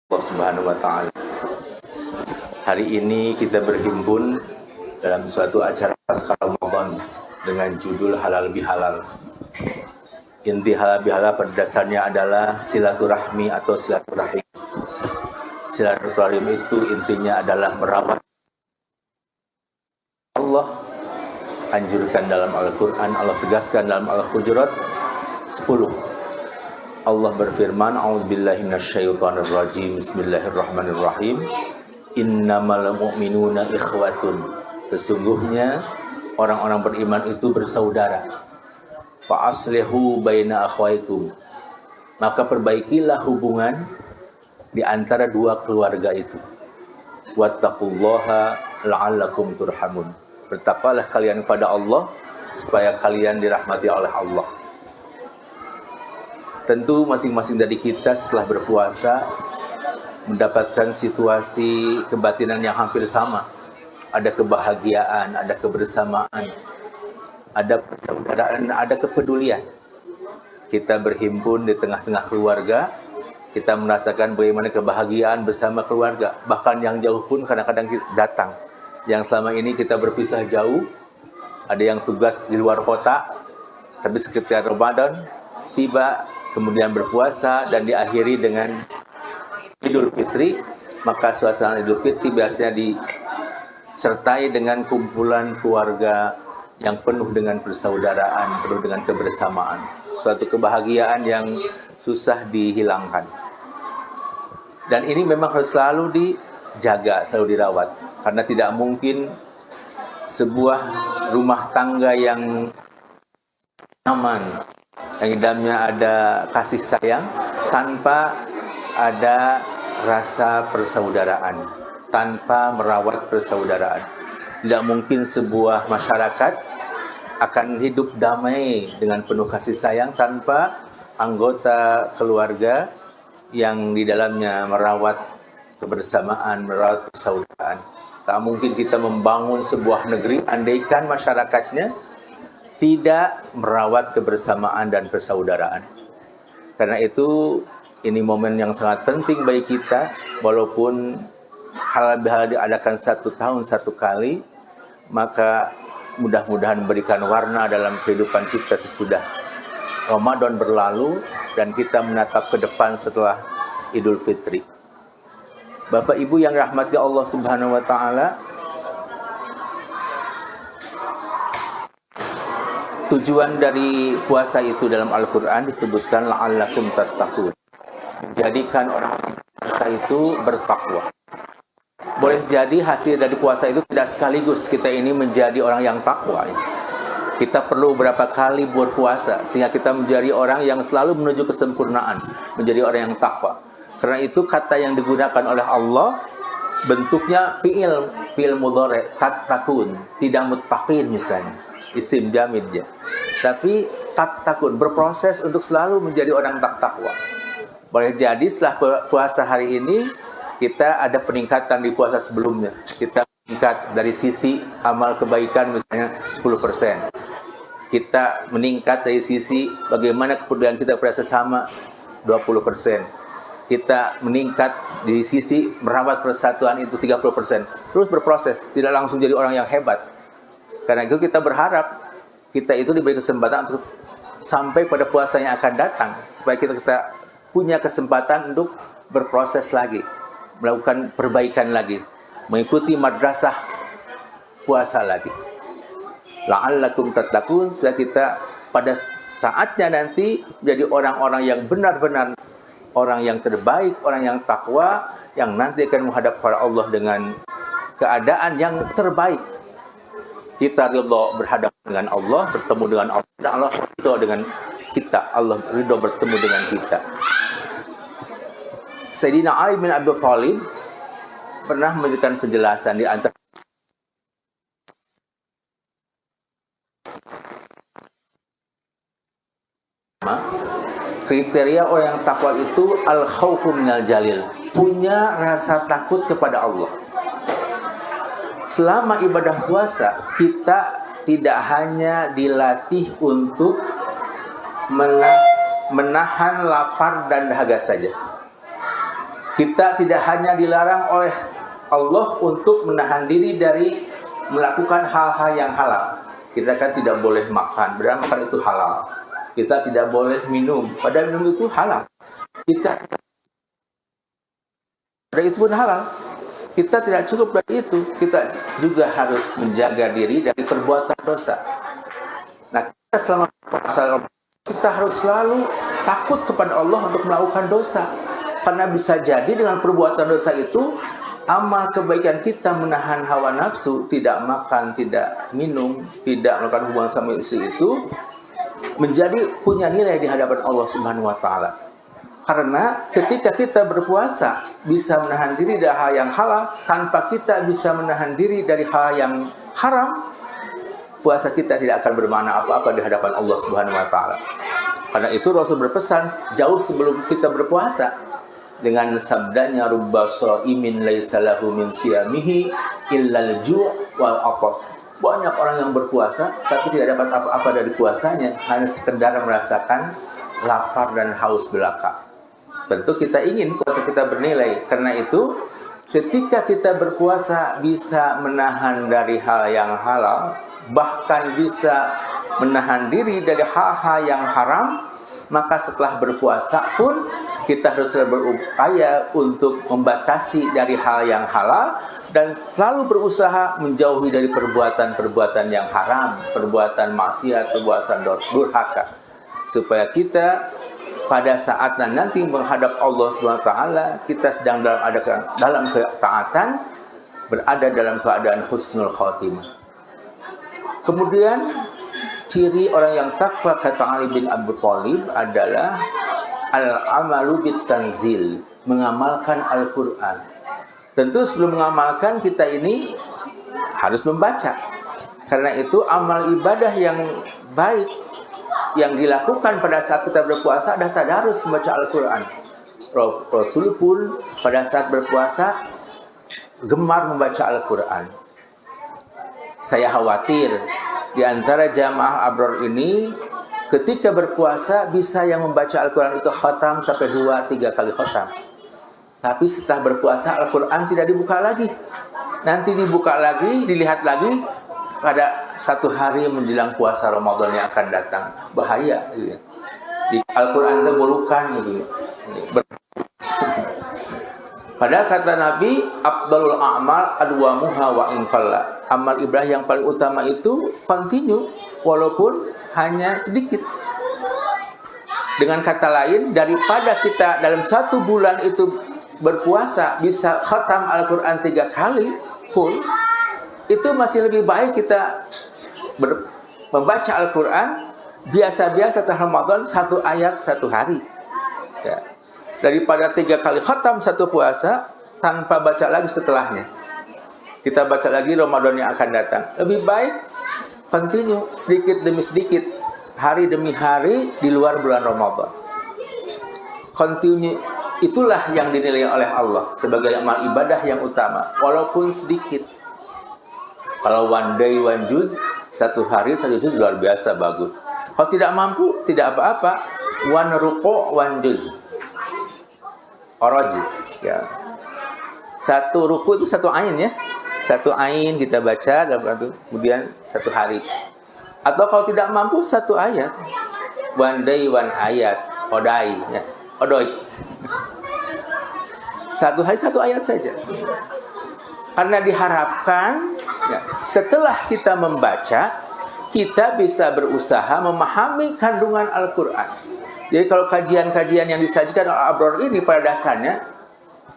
Allah Subhanahu wa taala. Hari ini kita berhimpun dalam suatu acara Pasca Ramadan dengan judul Halal Bihalal. Inti halal bihalal pada dasarnya adalah silaturahmi atau silaturahim. Silaturahim itu intinya adalah merawat. Allah anjurkan dalam Al-Quran, Allah tegaskan dalam Al-Hujurat 10. Allah berfirman, A'udzubillahi minasyaitonir rajim, Bismillahirrahmanirrahim. Innamal mu'minuna ikhwatun. Sesungguhnya orang-orang beriman itu bersaudara. Fa aslihu baina akhwaikum. Maka perbaikilah hubungan di antara dua keluarga itu. Wattaqullaha la'allakum turhamun. Bertakwalah kalian kepada Allah supaya kalian dirahmati oleh Allah. Tentu masing-masing dari kita setelah berpuasa mendapatkan situasi kebatinan yang hampir sama. Ada kebahagiaan, ada kebersamaan, ada persaudaraan, ada kepedulian. Kita berhimpun di tengah-tengah keluarga, kita merasakan bagaimana kebahagiaan bersama keluarga. Bahkan yang jauh pun kadang-kadang datang. Yang selama ini kita berpisah jauh, ada yang tugas di luar kota, tapi sekitar Ramadan tiba, kemudian berpuasa dan diakhiri dengan Idul Fitri, maka suasana Idul Fitri biasanya disertai dengan kumpulan keluarga yang penuh dengan persaudaraan, penuh dengan kebersamaan. Suatu kebahagiaan yang susah dihilangkan. Dan ini memang harus selalu dijaga, selalu dirawat. Karena tidak mungkin sebuah rumah tangga yang aman, yang di dalamnya ada kasih sayang, tanpa ada rasa persaudaraan, tanpa merawat persaudaraan. Tidak mungkin sebuah masyarakat akan hidup damai dengan penuh kasih sayang tanpa anggota keluarga yang di dalamnya merawat kebersamaan, merawat persaudaraan. Tak mungkin kita membangun sebuah negeri andaikan masyarakatnya tidak merawat kebersamaan dan persaudaraan. Karena itu ini momen yang sangat penting bagi kita, walaupun halal bihalal diadakan 1 tahun 1 kali, maka mudah-mudahan memberikan warna dalam kehidupan kita sesudah Ramadan berlalu dan kita menatap ke depan setelah Idul Fitri. Bapak Ibu yang rahmati Allah Subhanahu wa taala, tujuan dari puasa itu dalam Al-Quran disebutkan la'allakum tattaqun. Menjadikan orang puasa itu bertakwa. Boleh jadi hasil dari puasa itu tidak sekaligus kita ini menjadi orang yang takwa. Kita perlu berapa kali buat puasa sehingga kita menjadi orang yang selalu menuju kesempurnaan, menjadi orang yang takwa. Karena itu kata yang digunakan oleh Allah bentuknya fi'il mudhari, tattaqun, tidak muttaqin misalnya, isim jamid ya. Tapi tattaqun, berproses untuk selalu menjadi orang takwa. Boleh jadi setelah puasa hari ini kita ada peningkatan di puasa sebelumnya. Kita meningkat dari sisi amal kebaikan misalnya 10%. Kita meningkat dari sisi bagaimana kepedulian kita pada sesama 20%. Kita meningkat di sisi merawat persatuan itu 30%. Terus berproses, tidak langsung jadi orang yang hebat. Karena itu kita berharap kita itu diberi kesempatan untuk sampai pada puasa yang akan datang, supaya kita punya kesempatan untuk berproses lagi, melakukan perbaikan lagi, mengikuti madrasah puasa lagi. La'allakum tattaqun, supaya kita pada saatnya nanti menjadi orang-orang yang benar-benar orang yang terbaik, orang yang takwa, yang nanti akan menghadap kepada Allah dengan keadaan yang terbaik. Kita ridho berhadapan dengan Allah, bertemu dengan Allah, dan Allah ridho dengan kita. Allah ridho bertemu dengan kita. Sayyidina Ali bin Abi Thalib pernah memberikan penjelasan di antara kriteria orang yang takwa itu al-khaufu minal jalil, punya rasa takut kepada Allah. Selama ibadah puasa, kita tidak hanya dilatih untuk menahan lapar dan dahaga saja. Kita tidak hanya dilarang oleh Allah untuk menahan diri dari melakukan hal-hal yang halal. Kita kan tidak boleh makan, padahal makan itu halal. Kita tidak boleh minum, padahal minum itu halal. Kita itu pun halal. Kita tidak cukup dari itu, kita juga harus menjaga diri dari perbuatan dosa. Nah, kita selama puasa kita harus selalu takut kepada Allah untuk melakukan dosa. Karena bisa jadi dengan perbuatan dosa itu, amal kebaikan kita menahan hawa nafsu, tidak makan, tidak minum, tidak melakukan hubungan sama istri itu, menjadi punya nilai di hadapan Allah Subhanahu wa Ta'ala. Karena ketika kita berpuasa bisa menahan diri dari hal yang halal, tanpa kita bisa menahan diri dari hal yang haram, puasa kita tidak akan bermakna apa-apa di hadapan Allah Subhanahu wa Ta'ala. Karena itu Rasul berpesan jauh sebelum kita berpuasa dengan sabdanya, rubba shaimin laisa lahu min siyamihi illal ju' wal atas. Banyak orang yang berpuasa tapi tidak dapat apa-apa dari puasanya, hanya sekedar merasakan lapar dan haus belaka. Tentu kita ingin puasa kita bernilai. Karena itu ketika kita berpuasa bisa menahan dari hal yang halal, bahkan bisa menahan diri dari hal-hal yang haram, maka setelah berpuasa pun kita harus berupaya untuk membatasi dari hal yang halal dan selalu berusaha menjauhi dari perbuatan-perbuatan yang haram, perbuatan maksiat, perbuatan durhaka, supaya kita pada saat nanti menghadap Allah SWT, kita sedang dalam ketaatan, berada dalam keadaan husnul khotimah. Kemudian ciri orang yang takwa, kata Ali bin Abi Thalib, adalah al-amalu bit tanzil, mengamalkan Al-Quran. Tentu sebelum mengamalkan, kita ini harus membaca. Karena itu amal ibadah yang baik yang dilakukan pada saat kita berpuasa adalah tadarus membaca Al-Quran. Rasul pun pada saat berpuasa gemar membaca Al-Quran. Saya khawatir di antara jamaah Abror ini ketika berpuasa bisa yang membaca Al-Quran itu khatam sampai 2-3 kali khatam. Tapi setelah berpuasa Al-Quran tidak dibuka lagi. Nanti dibuka lagi, dilihat lagi pada satu hari menjelang puasa Ramadan yang akan datang. Bahaya gitu. Di Al-Quran itu bulukan gitu. Padahal kata Nabi, afdalul a'mal adwamuha wa in qalla. Amal ibadah yang paling utama itu continue walaupun hanya sedikit. Dengan kata lain, daripada kita dalam satu bulan itu berpuasa bisa khatam Al-Quran 3 kali full, itu masih lebih baik kita membaca Al-Quran biasa-biasa setelah Ramadan 1 ayat 1 hari ya. Daripada 3 kali khatam satu puasa tanpa baca lagi setelahnya. Kita baca lagi Ramadan yang akan datang. Lebih baik continue sedikit demi sedikit, hari demi hari di luar bulan Ramadan. Continue, itulah yang dinilai oleh Allah sebagai amal ibadah yang utama, walaupun sedikit. Kalau one day one juz, 1 hari 1 juz luar biasa bagus. Kalau tidak mampu, tidak apa-apa, one ruku' one juz. Oroji ya. 1 ruku' itu 1 ain ya. 1 ain kita baca dalam kemudian 1 hari. Atau kalau tidak mampu 1 ayat. One day one ayat. Odai ya. Odoi. 1 hari 1 ayat saja. Karena diharapkan ya, setelah kita membaca, kita bisa berusaha memahami kandungan Al-Quran. Jadi kalau kajian-kajian yang disajikan oleh Abror ini pada dasarnya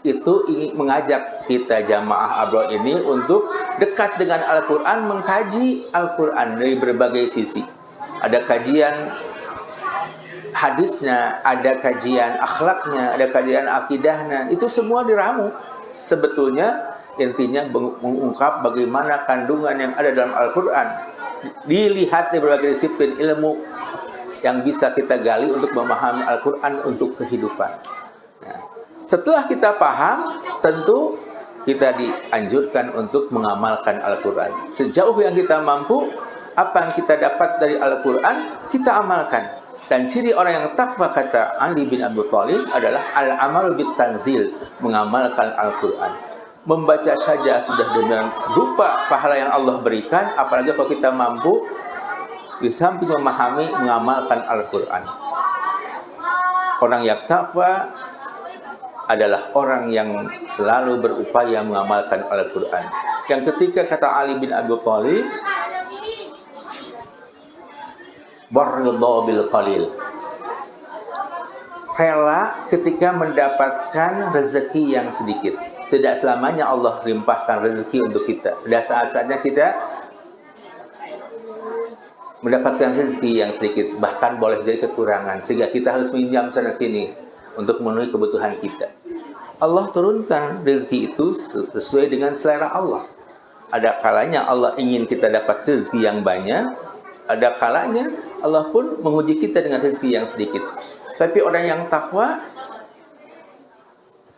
itu ingin mengajak kita jamaah Abror ini untuk dekat dengan Al-Quran, mengkaji Al-Quran dari berbagai sisi. Ada kajian hadisnya, ada kajian akhlaknya, ada kajian akidahnya. Itu semua diramu. Sebetulnya intinya mengungkap bagaimana kandungan yang ada dalam Al-Quran. Dilihat dari berbagai disiplin ilmu yang bisa kita gali untuk memahami Al-Quran untuk kehidupan. Nah, setelah kita paham, tentu kita dianjurkan untuk mengamalkan Al-Quran. Sejauh yang kita mampu, apa yang kita dapat dari Al-Quran, kita amalkan. Dan ciri orang yang takwa, kata Ali bin Abi Thalib, adalah al-amalu bit tanzil, mengamalkan Al-Quran. Membaca saja sudah dengan rupa pahala yang Allah berikan, apalagi kalau kita mampu di samping memahami, mengamalkan Al-Quran. Orang yang takwa adalah orang yang selalu berupaya mengamalkan Al-Quran. Yang ketika kata Ali bin Abi Thalib, waridha bil qalil, rela ketika mendapatkan rezeki yang sedikit. Tidak selamanya Allah limpahkan rezeki untuk kita. Ada saat-saatnya kita mendapatkan rezeki yang sedikit, bahkan boleh jadi kekurangan, sehingga kita harus minjam sana sini untuk memenuhi kebutuhan kita. Allah turunkan rezeki itu sesuai dengan selera Allah. Ada kalanya Allah ingin kita dapat rezeki yang banyak, ada kalanya Allah pun menguji kita dengan rezeki yang sedikit. Tapi orang yang takwa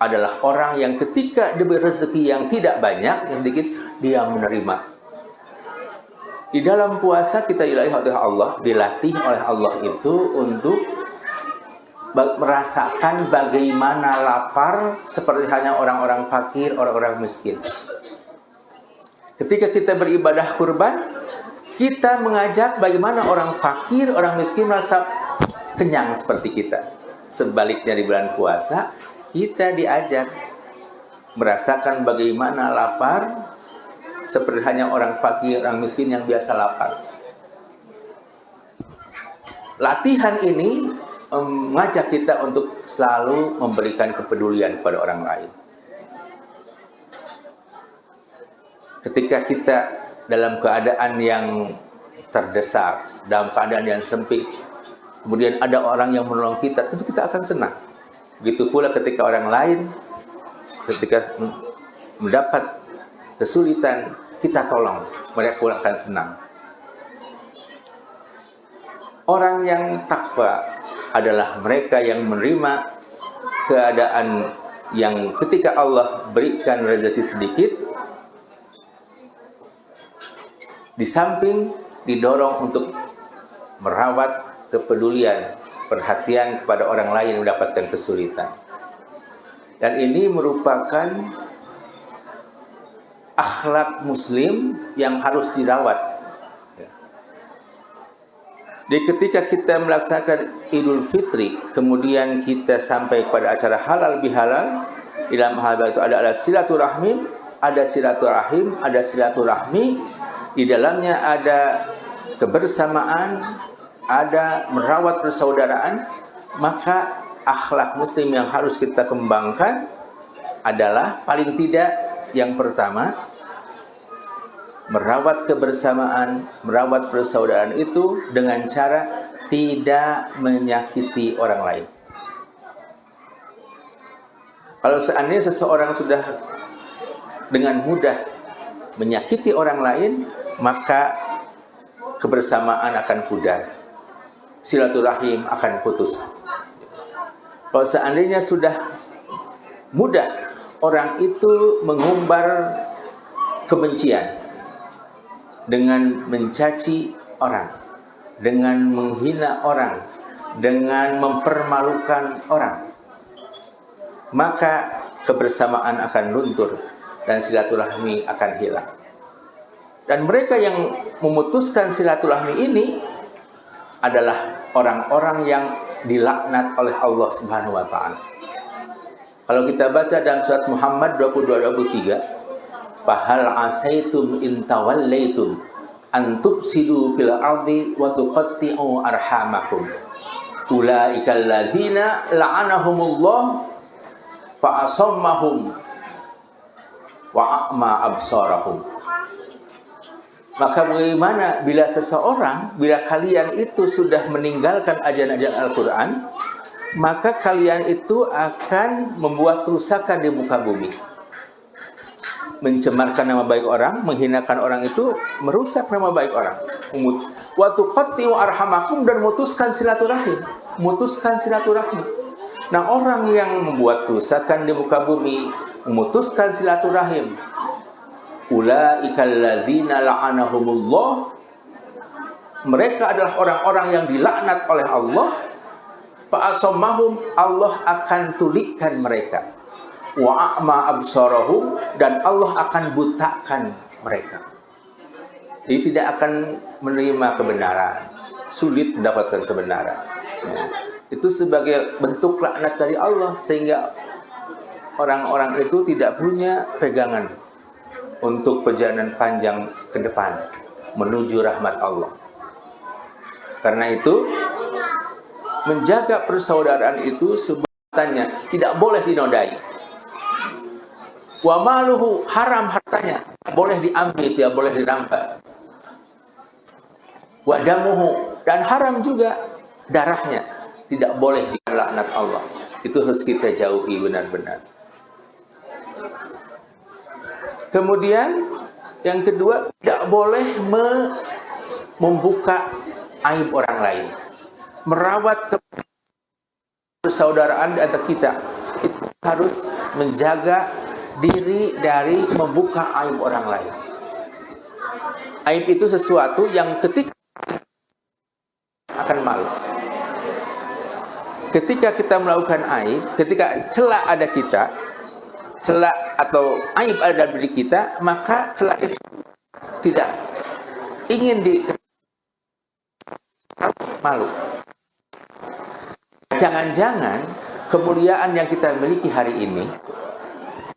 adalah orang yang ketika diberi rezeki yang tidak banyak, yang sedikit, dia menerima. Di dalam puasa kita dilatih oleh Allah itu untuk merasakan bagaimana lapar seperti hanya orang-orang fakir, orang-orang miskin. Ketika kita beribadah kurban, kita mengajak bagaimana orang fakir, orang miskin merasa kenyang seperti kita. Sebaliknya di bulan puasa, kita diajak merasakan bagaimana lapar seperti hanya orang fakir, orang miskin yang biasa lapar. Latihan ini mengajak kita untuk selalu memberikan kepedulian kepada orang lain. Ketika kita dalam keadaan yang terdesak, dalam keadaan yang sempit, kemudian ada orang yang menolong kita, tentu kita akan senang. Begitu pula ketika orang lain, ketika mendapat kesulitan, kita tolong, mereka pun akan senang. Orang yang takwa adalah mereka yang menerima keadaan yang ketika Allah berikan rezeki sedikit, di samping didorong untuk merawat kepedulian, perhatian kepada orang lain yang mendapatkan kesulitan. Dan ini merupakan akhlak muslim yang harus dirawat. Jadi ketika kita melaksanakan Idul Fitri, kemudian kita sampai pada acara halal bihalal, di dalam halal itu ada silaturahmi, ada silaturahmi, di dalamnya ada kebersamaan, ada merawat persaudaraan. Maka akhlak muslim yang harus kita kembangkan adalah paling tidak yang pertama, merawat kebersamaan, merawat persaudaraan itu dengan cara tidak menyakiti orang lain. Kalau seandainya seseorang sudah dengan mudah menyakiti orang lain, maka kebersamaan akan pudar, silaturahim akan putus. Kalau seandainya sudah mudah orang itu mengumbar kebencian dengan mencaci orang, dengan menghina orang, dengan mempermalukan orang, maka kebersamaan akan luntur dan silaturahmi akan hilang. Dan mereka yang memutuskan silaturahmi ini adalah orang-orang yang dilaknat oleh Allah Subhanahu wa taala. Kalau kita baca dalam surat Muhammad 22:23, fahal asaitum in tawallaitum an tufsidu fil ardi wa tuqatti'u arhamakum ulaikal ladzina la'anahumullah fa asammahum wa a'ma absarahum. Maka bagaimana bila kalian itu sudah meninggalkan ajaran-ajaran Al-Quran, maka kalian itu akan membuat kerusakan di muka bumi. Mencemarkan nama baik orang, menghinakan orang itu merusak nama baik orang. Wa tuqatti'u arhamakum, dan memutuskan silaturahim. Nah, orang yang membuat kerusakan di muka bumi, memutuskan silaturahim, ulaikal ladzina la'anahumullah mereka adalah orang-orang yang dilaknat oleh Allah, fa'asammahum, Allah akan tulikan mereka, wa a'ma absarahum, dan Allah akan butakan mereka. Jadi tidak akan menerima kebenaran, sulit mendapatkan kebenaran. Ya. Itu sebagai bentuk laknat dari Allah, sehingga orang-orang itu tidak punya pegangan untuk perjalanan panjang ke depan menuju rahmat Allah. Karena itu menjaga persaudaraan itu sebutannya tidak boleh dinodai. Wa maluhu, haram hartanya, tidak boleh diambil, tidak boleh dirampas. Wa damuhu, dan haram juga darahnya, tidak boleh dilaknat Allah. Itu harus kita jauhi benar-benar. Kemudian yang kedua, tidak boleh membuka aib orang lain. Merawat persaudaraan di antara kita itu harus menjaga diri dari membuka aib orang lain. Aib itu sesuatu yang ketika akan malu. Ketika kita melakukan aib, ketika celah ada kita, celah atau aib ada dalam diri kita, maka celah itu tidak ingin malu. Jangan-jangan kemuliaan yang kita miliki hari ini,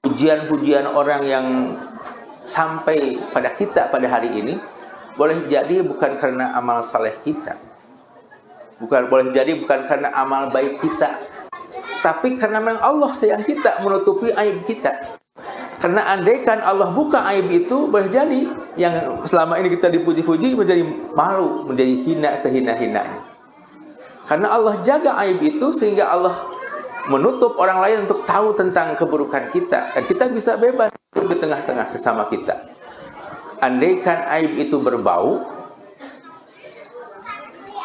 pujian-pujian orang yang sampai pada kita pada hari ini, boleh jadi bukan karena amal saleh kita, boleh jadi bukan karena amal baik kita, tapi karena memang Allah sayang kita, menutupi aib kita. Karena andaikan Allah buka aib itu, boleh jadi yang selama ini kita dipuji-puji menjadi malu, menjadi hina sehina-hinanya. Karena Allah jaga aib itu, sehingga Allah menutup orang lain untuk tahu tentang keburukan kita, dan kita bisa bebas di tengah-tengah sesama kita. Andaikan aib itu berbau,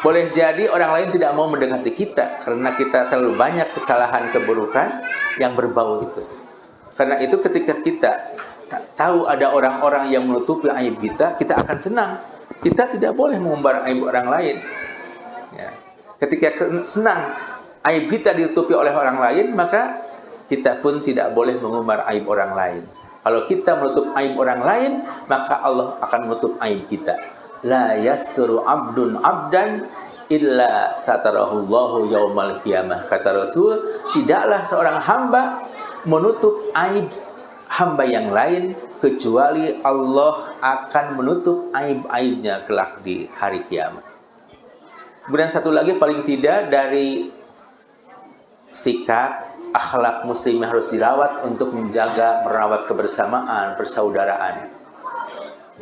boleh jadi orang lain tidak mau mendekati kita karena kita terlalu banyak kesalahan keburukan yang berbau itu. Karena itu ketika kita tahu ada orang-orang yang menutupi aib kita, kita akan senang. Kita tidak boleh mengumbar aib orang lain. Ya. Ketika senang aib kita ditutupi oleh orang lain, maka kita pun tidak boleh mengumbar aib orang lain. Kalau kita menutup aib orang lain, maka Allah akan menutup aib kita. La yasturu abdun abdan illa satarahullahu yaumal qiyamah. Kata Rasul, tidaklah seorang hamba menutup aib hamba yang lain kecuali Allah akan menutup aib-aibnya kelak di hari kiamat. Kemudian satu lagi, paling tidak dari sikap akhlak muslim yang harus dirawat untuk menjaga merawat kebersamaan, persaudaraan,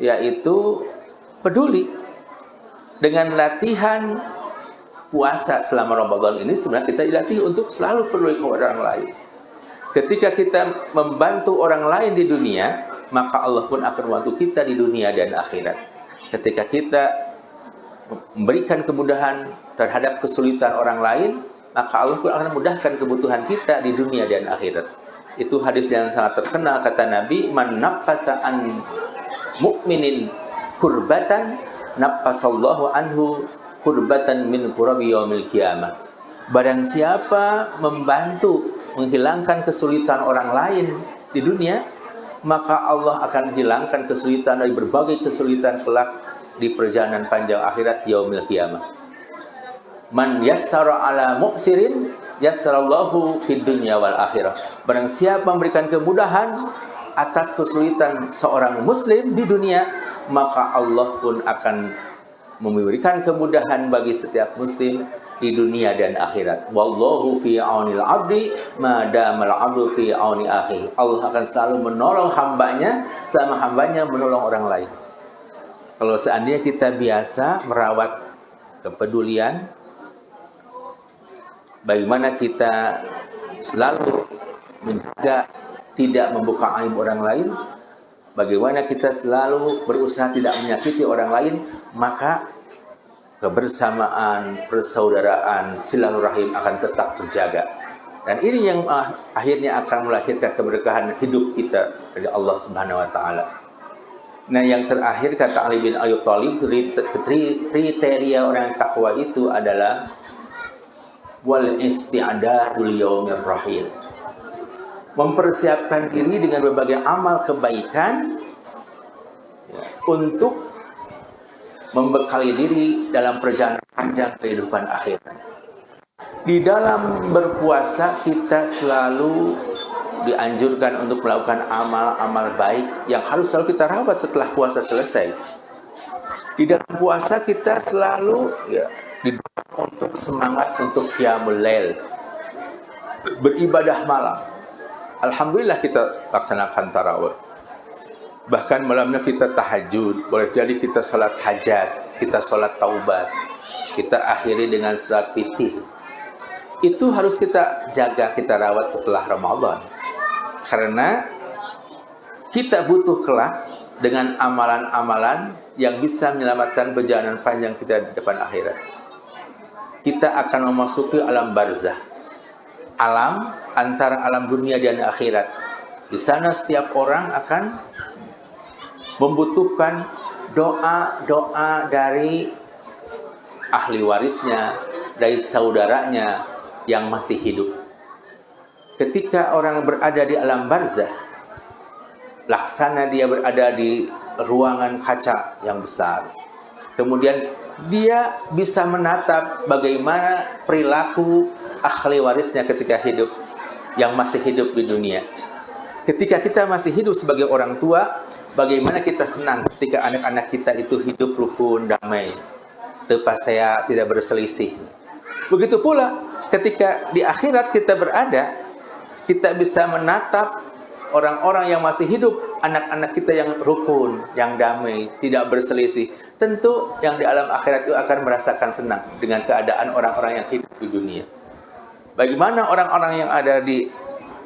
yaitu peduli. Dengan latihan puasa selama Ramadan ini, sebenarnya kita dilatih untuk selalu peduli kepada orang lain. Ketika kita membantu orang lain di dunia, maka Allah pun akan membantu kita di dunia dan akhirat. Ketika kita memberikan kemudahan terhadap kesulitan orang lain, maka Allah pun akan memudahkan kebutuhan kita di dunia dan akhirat. Itu hadis yang sangat terkenal, kata Nabi, man nafasa an mu'minin kurbatan nafasallahu anhu kurbatan min kurabi yaumil qiyamah. Barang siapa membantu menghilangkan kesulitan orang lain di dunia, maka Allah akan hilangkan kesulitan dari berbagai kesulitan kelak di perjalanan panjang akhirat yaumil qiyamah. Man yassara ala mu'sirin yassarallahu fid dunya wal akhirah. Barang siapa memberikan kemudahan atas kesulitan seorang muslim di dunia, maka Allah pun akan memberikan kemudahan bagi setiap muslim di dunia dan akhirat. Wallahu fi aunil abdi ma damal abdu fi auni akhi. Allah akan selalu menolong hambanya selama hambanya menolong orang lain. Kalau seandainya kita biasa merawat kepedulian, bagaimana kita selalu menjaga tidak membuka aib orang lain, bagaimana kita selalu berusaha tidak menyakiti orang lain, maka kebersamaan, persaudaraan, silaturahim akan tetap terjaga. Dan ini yang akhirnya akan melahirkan keberkahan hidup kita dari Allah Subhanahu wa taala. Nah, yang terakhir kata Ali bin Abi Thalib, kriteria orang yang takwa itu adalah wal isti'dadul yaumir rahil. Mempersiapkan diri dengan berbagai amal kebaikan untuk membekali diri dalam perjalanan panjang kehidupan akhirat. Di dalam berpuasa kita selalu dianjurkan untuk melakukan amal-amal baik yang harus selalu kita rawat setelah puasa selesai. Di dalam puasa kita selalu didorong untuk semangat untuk qiyamul lail, beribadah malam. Alhamdulillah kita laksanakan tarawih. Bahkan malamnya kita tahajud. Boleh jadi kita salat hajat, kita salat taubat, kita akhiri dengan salat witir. Itu harus kita jaga, kita rawat setelah Ramadan. Karena kita butuh kelak dengan amalan-amalan yang bisa menyelamatkan perjalanan panjang kita di depan akhirat. Kita akan memasuki alam barzah. Alam antara alam dunia dan akhirat. Di sana setiap orang akan membutuhkan doa-doa dari ahli warisnya, dari saudaranya yang masih hidup. Ketika orang berada di alam barzah, laksana dia berada di ruangan kaca yang besar. Kemudian dia bisa menatap bagaimana perilaku ahli warisnya ketika hidup, yang masih hidup di dunia. Ketika kita masih hidup sebagai orang tua, bagaimana kita senang ketika anak-anak kita itu hidup rukun, damai, tepasaya, tidak berselisih. Begitu pula ketika di akhirat kita berada, kita bisa menatap orang-orang yang masih hidup, anak-anak kita yang rukun, yang damai, tidak berselisih. Tentu yang di alam akhirat itu akan merasakan senang dengan keadaan orang-orang yang hidup di dunia. Bagaimana orang-orang yang ada di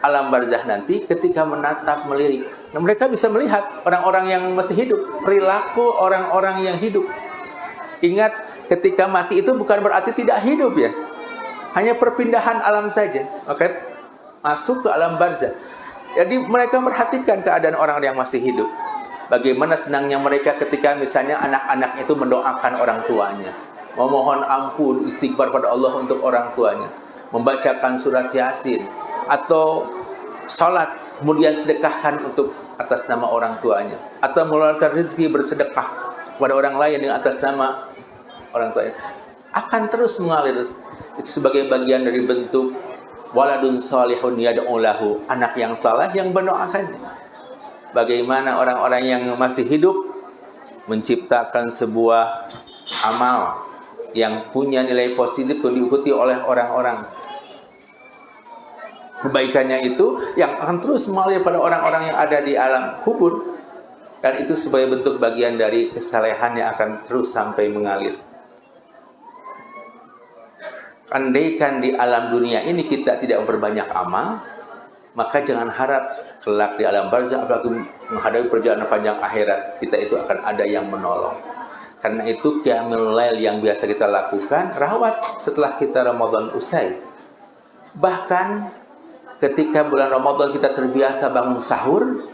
alam barzah nanti ketika menatap, melirik. Nah, mereka bisa melihat orang-orang yang masih hidup, perilaku orang-orang yang hidup. Ingat, ketika mati itu bukan berarti tidak hidup ya. Hanya perpindahan alam saja. Oke? Masuk ke alam barzah. Jadi mereka memperhatikan keadaan orang yang masih hidup. Bagaimana senangnya mereka ketika misalnya anak-anak itu mendoakan orang tuanya, memohon ampun, istighfar pada Allah untuk orang tuanya, membacakan surat Yasin, atau salat kemudian sedekahkan untuk atas nama orang tuanya, atau mengeluarkan rezeki bersedekah kepada orang lain yang atas nama orang tuanya, akan terus mengalir. Itu sebagai bagian dari bentuk waladun salihun yad'u lahu, anak yang saleh yang mendoakan. Bagaimana orang-orang yang masih hidup menciptakan sebuah amal yang punya nilai positif untuk diikuti oleh orang-orang. Kebaikannya itu yang akan terus mengalir pada orang-orang yang ada di alam kubur, dan itu sebagai bentuk bagian dari kesalehan yang akan terus sampai mengalir. Andaikan di alam dunia ini kita tidak memperbanyak amal, maka jangan harap kelak di alam barzah, apalagi menghadapi perjalanan panjang akhirat, kita itu akan ada yang menolong. Karena itu qiyamul lail yang biasa kita lakukan, rawat setelah kita Ramadan usai. Bahkan ketika bulan Ramadan kita terbiasa bangun sahur,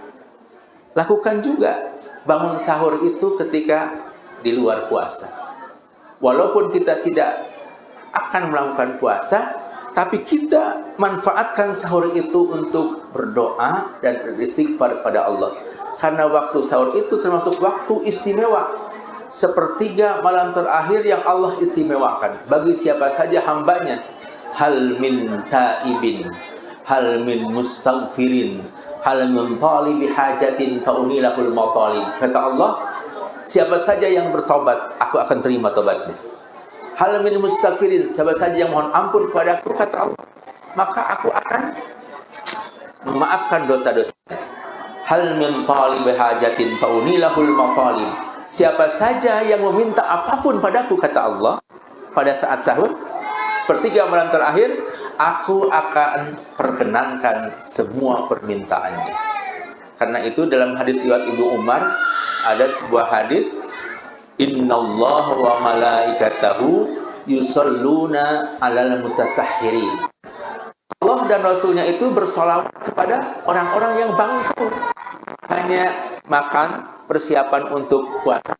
lakukan juga bangun sahur itu ketika di luar puasa. Walaupun kita tidak akan melakukan puasa, tapi kita manfaatkan sahur itu untuk berdoa dan beristighfar kepada Allah. Karena waktu sahur itu termasuk waktu istimewa, sepertiga malam terakhir yang Allah istimewakan bagi siapa saja hambanya. Hal min taibin, hal min mustaghfirin, hal min talibi hajatin ta'unilahul matalib. Kata Allah, siapa saja yang bertobat, aku akan terima tobatnya. Hal min mustaghfirin, siapa saja yang mohon ampun kepadaku, kata Allah, maka aku akan memaafkan dosa-dosanya. Hal min talibi hajatin ta'unilahul matalib. Siapa saja yang meminta apapun padaku, kata Allah, pada saat sahur, sepertiga malam terakhir, aku akan perkenankan semua permintaannya. Karena itu dalam hadis riwayat Ibnu Umar ada sebuah hadis, innallaha wa malaikatahu yusalluna 'alal mutasahhirin. Allah dan Rasulnya itu bersolawat kepada orang-orang yang bangun sahur. Hanya makan, persiapan untuk puasa.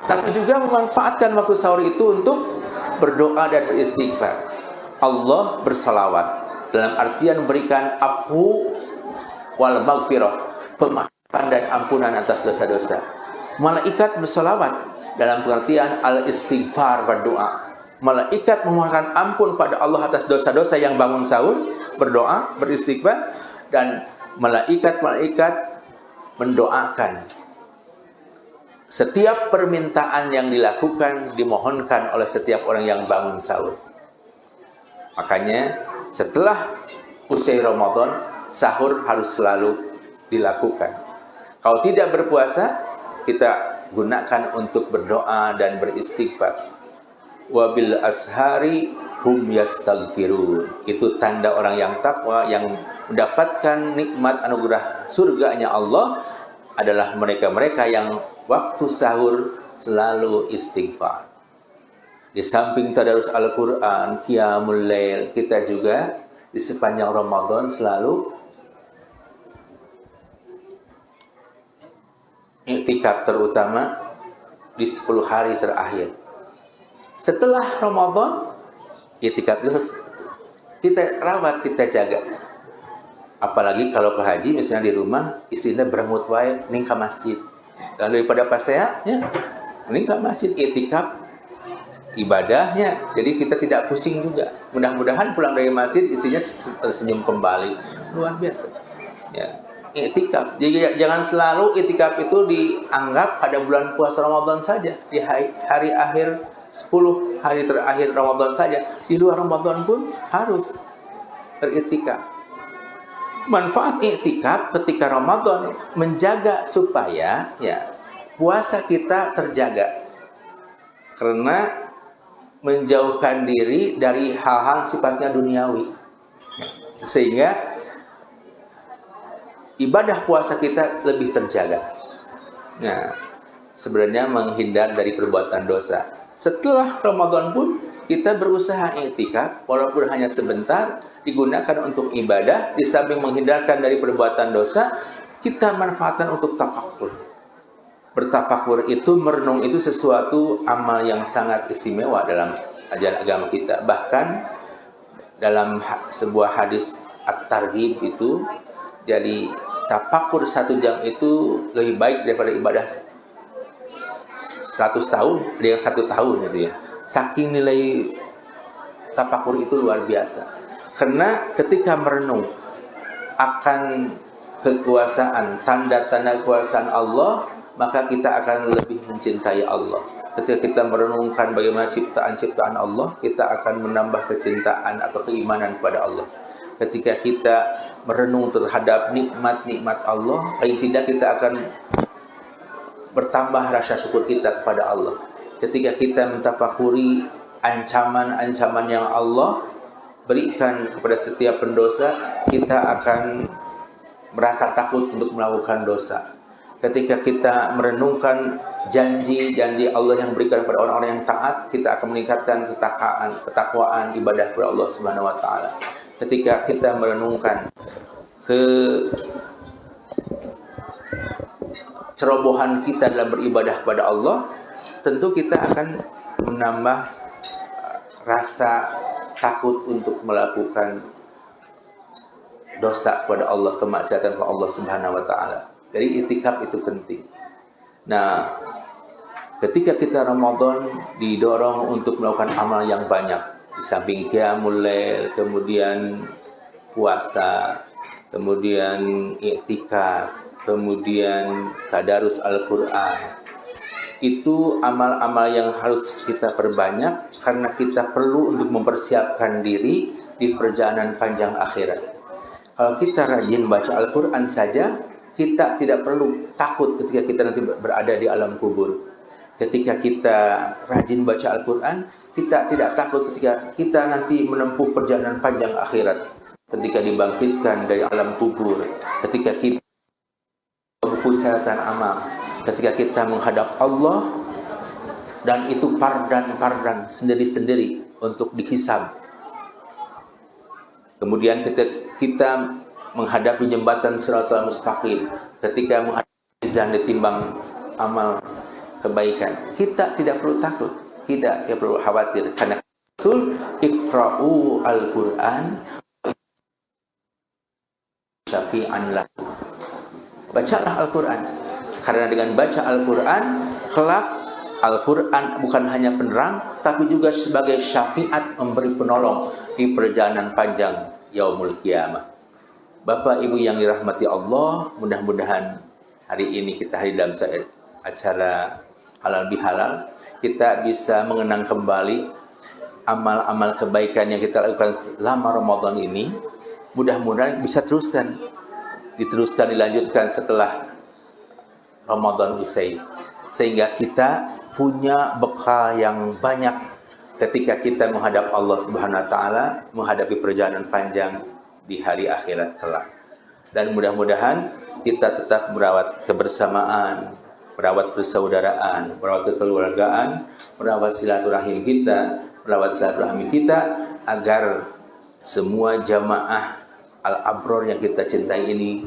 Tapi juga memanfaatkan waktu sahur itu untuk berdoa dan beristighfar. Allah bersalawat dalam artian memberikan afwu wal maghfirah, pemaafan dan ampunan atas dosa-dosa. Malaikat bersalawat dalam pengertian al-istighfar berdoa. Malaikat memohonkan ampun pada Allah atas dosa-dosa yang bangun sahur, berdoa, beristighfar, dan malaikat-malaikat mendoakan. Setiap permintaan yang dilakukan dimohonkan oleh setiap orang yang bangun sahur. Makanya setelah usai Ramadan, sahur harus selalu dilakukan. Kalau tidak berpuasa, kita gunakan untuk berdoa dan beristighfar. Wabil ashari hum yastaghfirun. Itu tanda orang yang takwa, yang mendapatkan nikmat anugerah surganya Allah adalah mereka-mereka yang waktu sahur selalu istighfar. Di samping tadarus Al-Quran, qiyamul lail, kita juga di sepanjang Ramadan selalu i'tikaf, terutama di 10 hari terakhir. Setelah Ramadan, i'tikaf terus kita rawat, kita jaga. Apalagi kalau ke haji misalnya di rumah, istrinya berengut wae ning ka masjid. Dan daripada pas saya, ya, ning ka masjid i'tikaf ibadahnya. Jadi kita tidak pusing juga. Mudah-mudahan pulang dari masjid istrinya tersenyum kembali. Luar biasa. Ya, i'tikaf. Jadi jangan selalu i'tikaf itu dianggap pada bulan puasa Ramadan saja. Di hari akhir 10 hari terakhir Ramadan saja. Di luar Ramadan pun harus beriktikaf. Manfaat i'tikaf ketika Ramadan menjaga supaya ya puasa kita terjaga. Karena menjauhkan diri dari hal-hal sifatnya duniawi. Sehingga ibadah puasa kita lebih terjaga. Nah, sebenarnya menghindar dari perbuatan dosa. Setelah Ramadan pun kita berusaha i'tikaf walaupun hanya sebentar, digunakan untuk ibadah, di samping menghindarkan dari perbuatan dosa, kita manfaatkan untuk tafakur. Bertafakur itu, merenung itu sesuatu amal yang sangat istimewa dalam ajaran agama kita. Bahkan dalam sebuah hadis at-targhib itu, jadi tafakur 1 jam itu lebih baik daripada ibadah 100 tahun, ada yang 1 tahun gitu ya. Saking nilai tafakur itu luar biasa. Karena ketika merenung akan kekuasaan, tanda-tanda kekuasaan Allah, maka kita akan lebih mencintai Allah. Ketika kita merenungkan bagaimana ciptaan-ciptaan Allah, kita akan menambah kecintaan atau keimanan kepada Allah. Ketika kita merenung terhadap nikmat-nikmat Allah, paling tidak kita akan bertambah rasa syukur kita kepada Allah. Ketika kita mentafakuri ancaman-ancaman yang Allah berikan kepada setiap pendosa, kita akan merasa takut untuk melakukan dosa. Ketika kita merenungkan janji-janji Allah yang berikan kepada orang-orang yang taat, kita akan meningkatkan ketakwaan ibadah kepada Allah Subhanahu wa taala. Ketika kita merenungkan kecerobohan kita dalam beribadah kepada Allah, tentu kita akan menambah rasa takut untuk melakukan dosa kepada Allah, kemaksiatan kepada Allah Subhanahu wa taala. Jadi i'tikaf itu penting. Nah, ketika kita Ramadan didorong untuk melakukan amal yang banyak, di samping qiyamul lail, kemudian puasa, kemudian i'tikaf, kemudian tadarus Al-Qur'an. Itu amal-amal yang harus kita perbanyak karena kita perlu untuk mempersiapkan diri di perjalanan panjang akhirat. Kalau kita rajin baca Al-Quran saja, kita tidak perlu takut ketika kita nanti berada di alam kubur. Ketika kita rajin baca Al-Quran, kita tidak takut ketika kita nanti menempuh perjalanan panjang akhirat. Ketika dibangkitkan dari alam kubur, ketika kita buku catatan amal, ketika kita menghadap Allah, dan itu pardan sendiri-sendiri untuk dihisab. Kemudian kita menghadapi jembatan Shiratal Mustaqim, ketika menghadapi mizan ditimbang amal kebaikan. Kita tidak perlu takut, kita tidak perlu khawatir, karena Rasul iqra'u al-Quran syafi'an lahu. Bacalah Al-Quran, karena dengan baca Al-Quran kelak Al-Quran bukan hanya penerang, tapi juga sebagai syafiat, memberi penolong di perjalanan panjang yaumul qiyamah. Bapak Ibu yang dirahmati Allah, mudah-mudahan hari ini kita hadir dalam acara halal bihalal, kita bisa mengenang kembali amal-amal kebaikan yang kita lakukan selama Ramadan ini. Mudah-mudahan bisa diteruskan, dilanjutkan setelah Ramadan usai, sehingga kita punya bekal yang banyak ketika kita menghadap Allah Subhanahu wa taala, menghadapi perjalanan panjang di hari akhirat kelak. Dan mudah-mudahan kita tetap merawat kebersamaan, merawat persaudaraan, merawat kekeluargaan, merawat silaturahim kita, agar semua jamaah al-abror yang kita cintai ini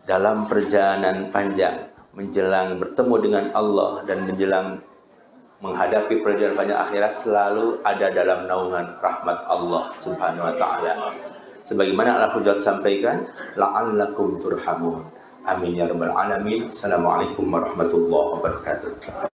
dalam perjalanan panjang menjelang bertemu dengan Allah dan menjelang menghadapi perjalanan panjang akhirat selalu ada dalam naungan rahmat Allah Subhanahu wa taala. Sebagaimana Al-Hujjat sampaikan, la'allakum turhamun. Amin ya rabbal alamin. Assalamualaikum warahmatullahi wabarakatuh.